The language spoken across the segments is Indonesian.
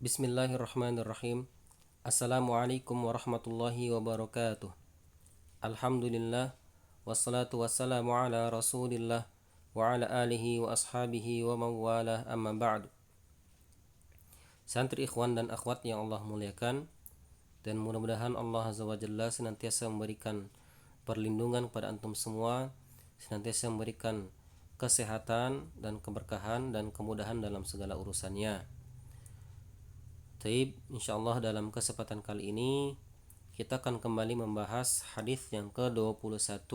Bismillahirrahmanirrahim. Assalamualaikum warahmatullahi wabarakatuh. Alhamdulillah. Wassalatu wassalamu ala rasulillah wa ala alihi wa ashabihi wa mawalah amma ba'du. Santri ikhwan dan akhwat yang Allah muliakan, dan mudah-mudahan Allah Azza wa Jalla senantiasa memberikan perlindungan kepada antum semua, senantiasa memberikan kesehatan dan keberkahan dan kemudahan dalam segala urusannya. Taib, insyaallah dalam kesempatan kali ini kita akan kembali membahas hadis yang ke-21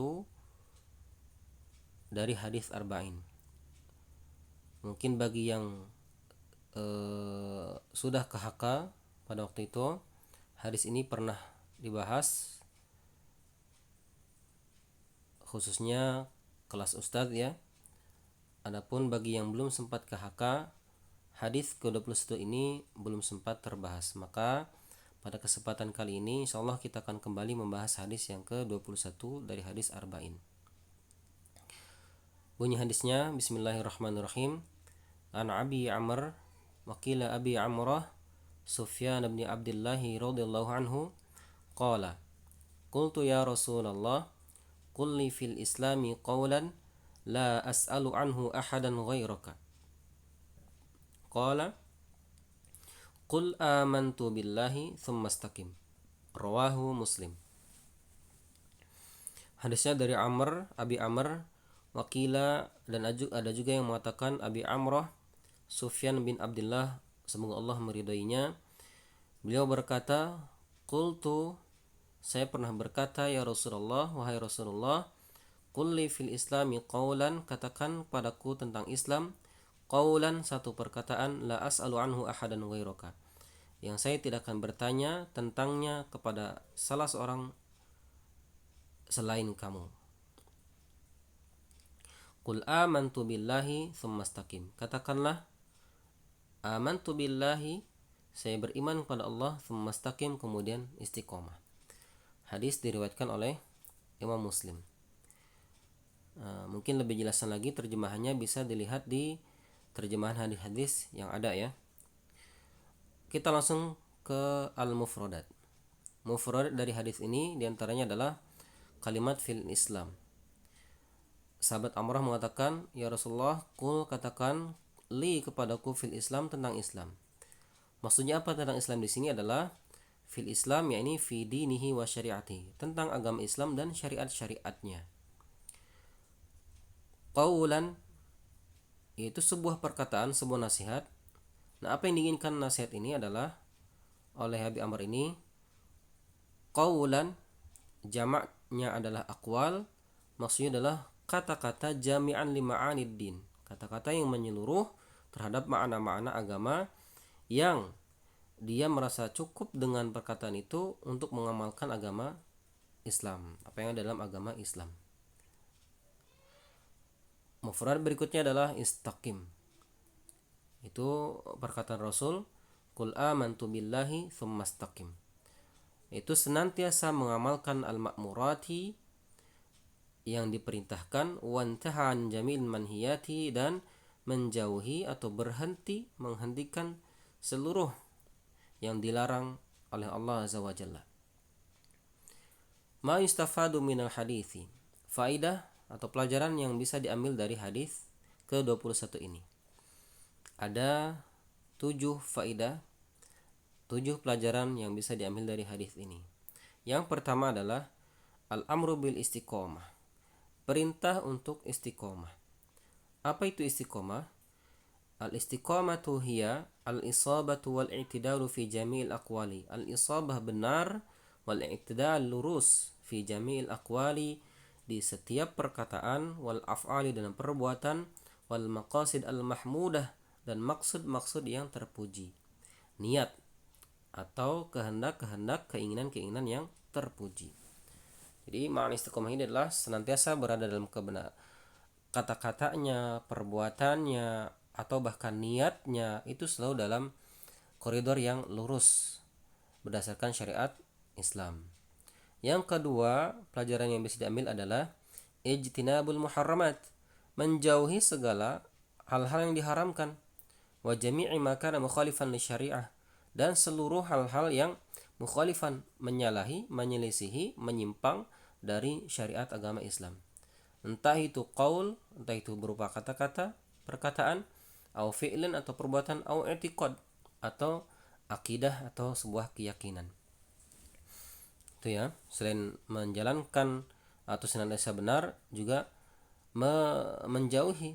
dari hadis Arba'in. Mungkin bagi yang sudah ke HK pada waktu itu, hadis ini pernah dibahas khususnya kelas ustadz ya. Adapun bagi yang belum sempat ke HK, hadis ke-21 ini belum sempat terbahas. Maka pada kesempatan kali ini insyaallah kita akan kembali membahas hadis yang ke-21 dari hadis Arba'in. Bunyi hadisnya, bismillahirrahmanirrahim. An Abi Amr wa qila Abi Amrah Sufyan bin Abdullah radhiyallahu anhu qala qultu ya Rasulullah qul li fil islami qawlan la as'alu anhu ahadan ghairaka. Qala qul amantu billahi thumma istaqim. Rawahu Muslim. Hadisnya dari Abi Amr, wakila, dan ada juga yang mengatakan Abi Amrah Sufyan bin Abdullah, semoga Allah meridainya. Beliau berkata, qultu, saya pernah berkata, ya Rasulullah, wahai Rasulullah, qul li fil islami qawlan, katakan padaku tentang Islam qawlan, satu perkataan, la as'alu anhu ahadan ghairaka, yang saya tidak akan bertanya tentangnya kepada salah seorang selain kamu. Qul amantu billahi thumma istaqim, katakanlah amantu billahi, saya beriman kepada Allah, thumma istaqim, kemudian istiqomah. Hadis diriwayatkan oleh Imam Muslim. Mungkin lebih jelasan lagi terjemahannya bisa dilihat di terjemahan hadis-hadis yang ada ya. Kita langsung ke al-mufradat. Mufradat dari hadis ini diantaranya adalah kalimat fil Islam. Sahabat Amrah mengatakan, ya Rasulullah, qul, katakan li kepadaku fil Islam, tentang Islam. Maksudnya apa tentang Islam di sini adalah fil Islam, yakni fi dinihi wa syari'ati, tentang agama Islam dan syariat-syariatnya. Qaulan, yaitu sebuah perkataan, sebuah nasihat. Nah, apa yang diinginkan nasihat ini adalah oleh Abi Amr ini, qaulan jamaknya adalah aqwal, maksudnya adalah kata-kata jami'an li ma'anid din, kata-kata yang menyeluruh terhadap makna-makna agama, yang dia merasa cukup dengan perkataan itu untuk mengamalkan agama Islam, apa yang ada dalam agama Islam. Mufrad berikutnya adalah istaqim. Itu perkataan Rasul, qul amantu billahi thumma istaqim. Itu senantiasa mengamalkan al-ma'murati, yang diperintahkan, wantahan jamil manhiyati, dan menjauhi atau berhenti, menghentikan seluruh yang dilarang oleh Allah Azza wa Jalla. Ma yustafadu minal hadithi, faidah atau pelajaran yang bisa diambil dari hadis ke-21 ini. Ada 7 faidah, 7 pelajaran yang bisa diambil dari hadis ini. Yang pertama adalah al-amru bil istiqomah, perintah untuk istiqomah. Apa itu istiqomah? Al-istiqomatu hiya al-isabatu wal-i'tidalu fi jami'il aqwali. Al-isabah benar, wal-i'tidal lurus fi jami'il aqwali, di setiap perkataan, wal af'ali dan perbuatan, wal maqasid al mahmudah, dan maksud-maksud yang terpuji. Niat atau kehendak-kehendak, keinginan-keinginan yang terpuji. Jadi makna istiqomah ini adalah senantiasa berada dalam kebenaran, kata-katanya, perbuatannya, atau bahkan niatnya itu selalu dalam koridor yang lurus berdasarkan syariat Islam. Yang kedua, pelajaran yang bisa diambil adalah ijtinabul muharramat, menjauhi segala hal-hal yang diharamkan, wa jami'i ma kana mukhalifan li syariah, dan seluruh hal-hal yang mukhalifan, menyalahi, menyelisihi, menyimpang dari syariat agama Islam. Entah itu qaul, entah itu berupa kata-kata, perkataan, au fi'lin atau perbuatan, au i'tiqad atau akidah atau sebuah keyakinan. Itu ya, selain menjalankan atau senantiasa benar, juga menjauhi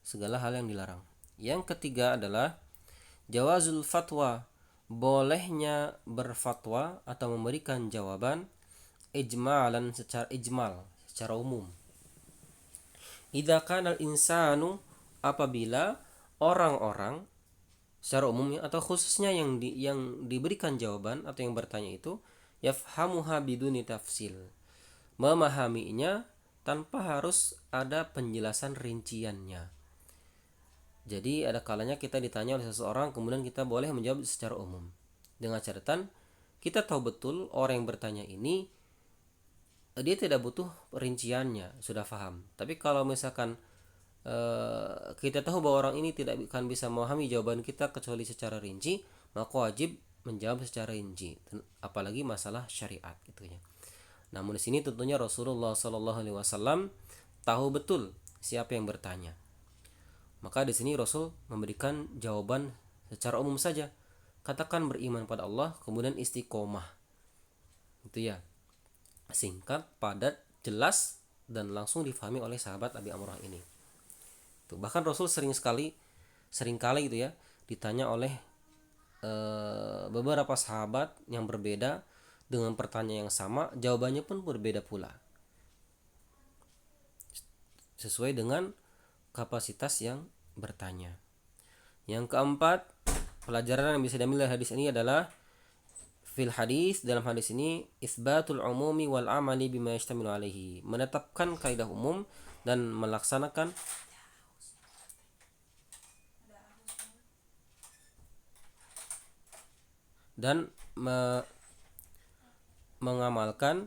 segala hal yang dilarang. Yang ketiga adalah jawazul fatwa, bolehnya berfatwa atau memberikan jawaban ijmalan, secara ijmal, secara umum. Idza kana al-insanu, apabila orang-orang secara umumnya atau khususnya yang diberikan jawaban atau yang bertanya itu yafhamuha biduni tafsil, memahaminya tanpa harus ada penjelasan rinciannya. Jadi ada kalanya kita ditanya oleh seseorang, kemudian kita boleh menjawab secara umum dengan catatan kita tahu betul orang yang bertanya ini dia tidak butuh rinciannya, sudah paham. Tapi kalau misalkan kita tahu bahwa orang ini tidak akan bisa memahami jawaban kita kecuali secara rinci, maka wajib menjawab secara rinci, apalagi masalah syariat gitu ya. Namun di sini tentunya Rasulullah SAW tahu betul siapa yang bertanya. Maka di sini Rasul memberikan jawaban secara umum saja. Katakan beriman pada Allah, kemudian istiqomah. Itu ya. Singkat, padat, jelas dan langsung difahami oleh sahabat Abi Amrah ini. Tuh, bahkan Rasul seringkali gitu ya ditanya oleh beberapa sahabat yang berbeda dengan pertanyaan yang sama, jawabannya pun berbeda pula sesuai dengan kapasitas yang bertanya. Yang keempat, pelajaran yang bisa diambil dari hadis ini adalah fil hadis, dalam hadis ini isbatul umumi wal amali bima yashtamilu alaihi, menetapkan kaidah umum dan melaksanakan dan mengamalkan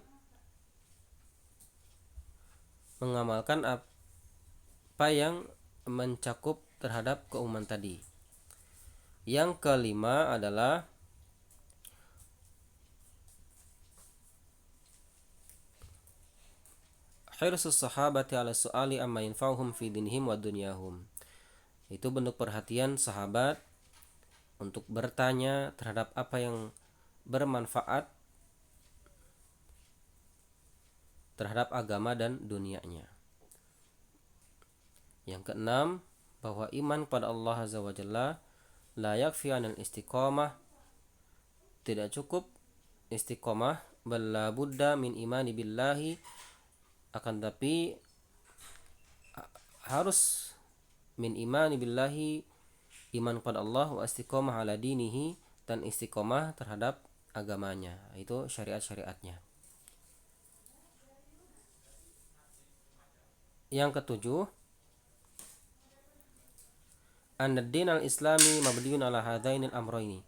apa yang mencakup terhadap keumuman tadi. Yang kelima adalah hirsus sahabati ala su'ali amma yanfa'uhum fi dinihim wa dunyahum. Itu bentuk perhatian sahabat untuk bertanya terhadap apa yang bermanfaat terhadap agama dan dunianya. Yang keenam, bahwa iman pada Allah Azza wa Jalla la yakfi anil istiqamah, tidak cukup istiqamah, bal la budda min imani billahi, akan tapi harus min imani billahi, iman kepada Allah, wa istiqamah ala dinihi, dan istiqamah terhadap agamanya, itu syariat-syariatnya. Yang ketujuh, an-din al-islami mabniun ala hadainil amrayni,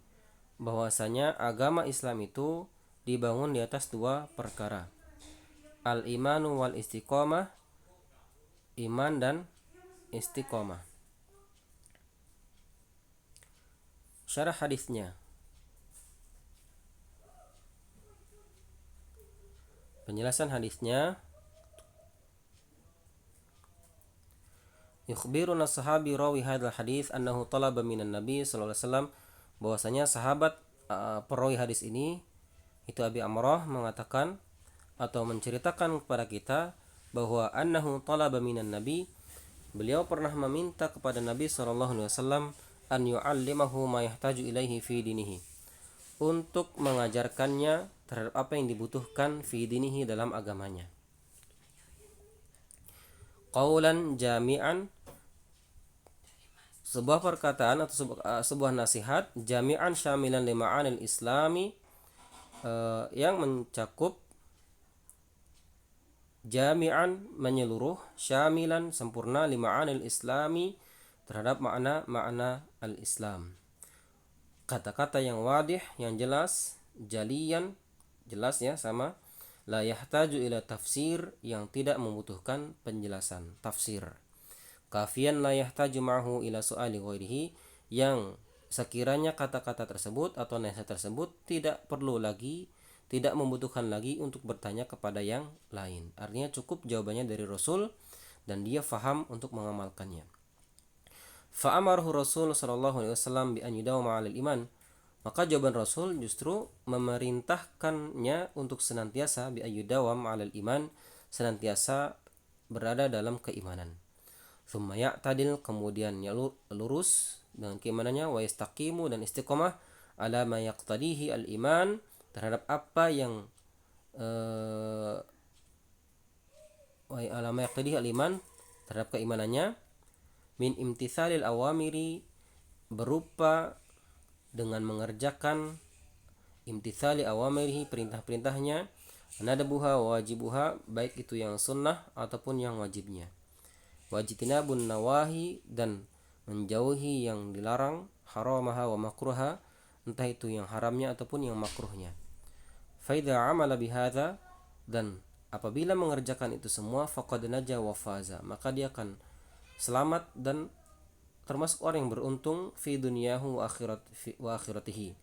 bahwasanya agama Islam itu dibangun di atas dua perkara, al-imanu wal istiqamah, iman dan istiqamah. Syarah hadisnya. Penjelasan hadisnya, yukhbiruna sahabi rawi hadzal hadis annahu talaba minan nabi sallallahu alaihi wasallam, bahwasanya sahabat perawi hadis ini itu Abi Amrah mengatakan atau menceritakan kepada kita bahwa annahu talaba minan nabi, beliau pernah meminta kepada Nabi sallallahu alaihi wasallam an yu'allimahu ma yahtaju ilaihi fi dinihi, untuk mengajarkannya terhadap apa yang dibutuhkan fi dinihi, dalam agamanya. Qaulan jami'an, sebuah perkataan atau sebuah nasihat, jami'an syamilan li ma'anil islami, yang mencakup, jami'an menyeluruh, syamilan sempurna, li ma'anil islami terhadap makna al-Islam. Kata-kata yang wadih, yang jelas, jalian, jelas ya, sama la yahtaju ila tafsir, yang tidak membutuhkan penjelasan tafsir, kafian la yahtaju ma'hu ila su'ali ghairihi, yang sekiranya kata-kata tersebut atau nasihat tersebut tidak membutuhkan lagi untuk bertanya kepada yang lain. Artinya cukup jawabannya dari Rasul dan dia faham untuk mengamalkannya. Fa'amarahu Rasul sallallahu alaihi wasallam bi an yudawama 'alal iman. Maka jawaban Rasul justru memerintahkannya untuk senantiasa bi ayyudawam 'alal iman, senantiasa berada dalam keimanan. Tsumma ya'tadil, kemudian lurus dengan keimanannya, wa yastaqimu, dan istiqomah ala ma yaqtadihi al-iman, terhadap apa yang ala ma yaqtadihi al-iman, terhadap keimanannya, min imtithalil awamiri, berupa dengan mengerjakan imtithali awamirihi, perintah-perintahnya, nadabuha wajibuha, baik itu yang sunnah ataupun yang wajibnya, wajtinabun nawahi, dan menjauhi yang dilarang, haramaha wa makruha, entah itu yang haramnya ataupun yang makruhnya. Faidha amala bihadza, dan apabila mengerjakan itu semua, faqad naja wa faza, maka dia akan selamat dan termasuk orang yang beruntung fi dunyahu wa akhiratihi,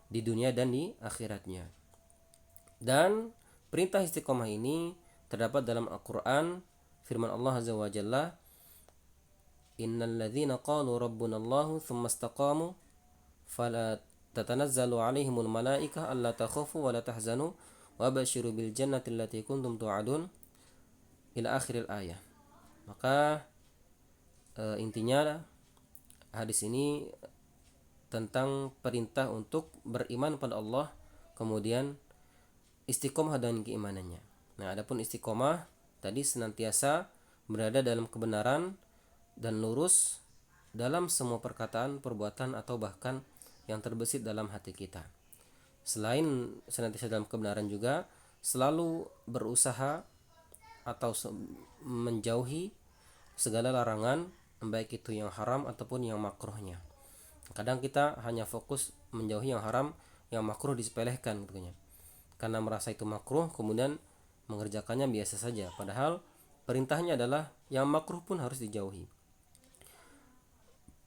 di dunia dan di akhiratnya. Dan perintah istiqomah ini terdapat dalam Al-Qur'an, firman Allah Azza wa Jalla, innal ladzina qalu rabbuna Allahu tsumma istaqamu fala tatanazzalu alaihimul malaikah alla takhafu wa la tahzanu wa basyiru bil jannati allati kuntum tu'adun, ila akhiril ayah. Maka intinya hadis ini tentang perintah untuk beriman pada Allah, kemudian istiqomah dengan keimanannya. Nah, adapun istiqomah tadi senantiasa berada dalam kebenaran dan lurus dalam semua perkataan, perbuatan, atau bahkan yang terbesit dalam hati kita. Selain senantiasa dalam kebenaran juga selalu berusaha atau menjauhi segala larangan, baik itu yang haram ataupun yang makruhnya. Kadang kita hanya fokus menjauhi yang haram, yang makruh disepelekan gitu, karena merasa itu makruh, kemudian mengerjakannya biasa saja, padahal perintahnya adalah yang makruh pun harus dijauhi.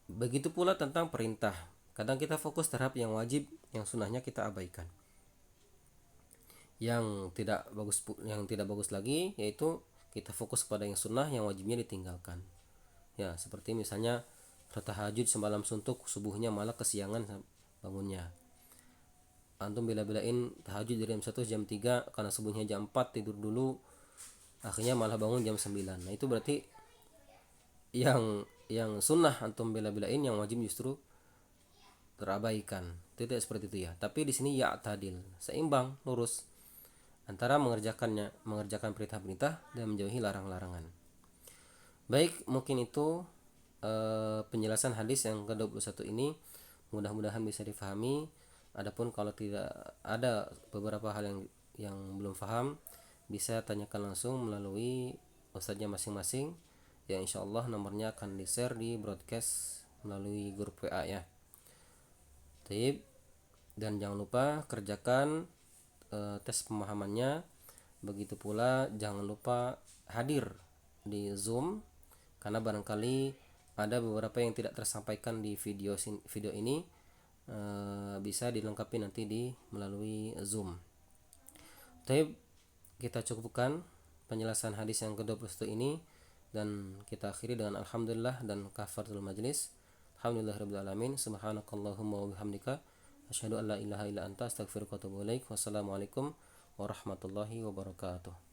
Begitu pula tentang perintah, kadang kita fokus terhadap yang wajib, yang sunnahnya kita abaikan. Yang tidak bagus lagi yaitu kita fokus pada yang sunnah, yang wajibnya ditinggalkan. Ya, seperti misalnya tahajud semalam suntuk, subuhnya malah kesiangan bangunnya. Antum bela-belain tahajud dari jam 1 jam 3 karena subuhnya jam 4 tidur dulu, akhirnya malah bangun jam 9. Nah, itu berarti yang sunnah antum bela-belain, yang wajib justru terabaikan. Tidak seperti itu ya. Tapi di sini ya tadil, seimbang, lurus antara mengerjakan perintah-perintah dan menjauhi larang-larangan. Baik, mungkin itu penjelasan hadis yang ke-21 ini, mudah-mudahan bisa difahami. Adapun kalau tidak ada beberapa hal yang belum paham, bisa tanyakan langsung melalui ustadznya masing-masing. Ya, insyaallah nomornya akan di-share di broadcast melalui grup WA ya. Taib. Dan jangan lupa kerjakan tes pemahamannya. Begitu pula jangan lupa hadir di Zoom, karena barangkali ada beberapa yang tidak tersampaikan di video ini, bisa dilengkapi nanti melalui Zoom. Taib, kita cukupkan penjelasan hadis yang ke-21 ini dan kita akhiri dengan alhamdulillah dan kafaratul majlis. Alhamdulillahirabbil alamin. Subhanakallahumma wa bihamdika asyhadu an la ilaha illa anta astaghfiruka wa atubu ilaik. Wassalamualaikum warahmatullahi wabarakatuh.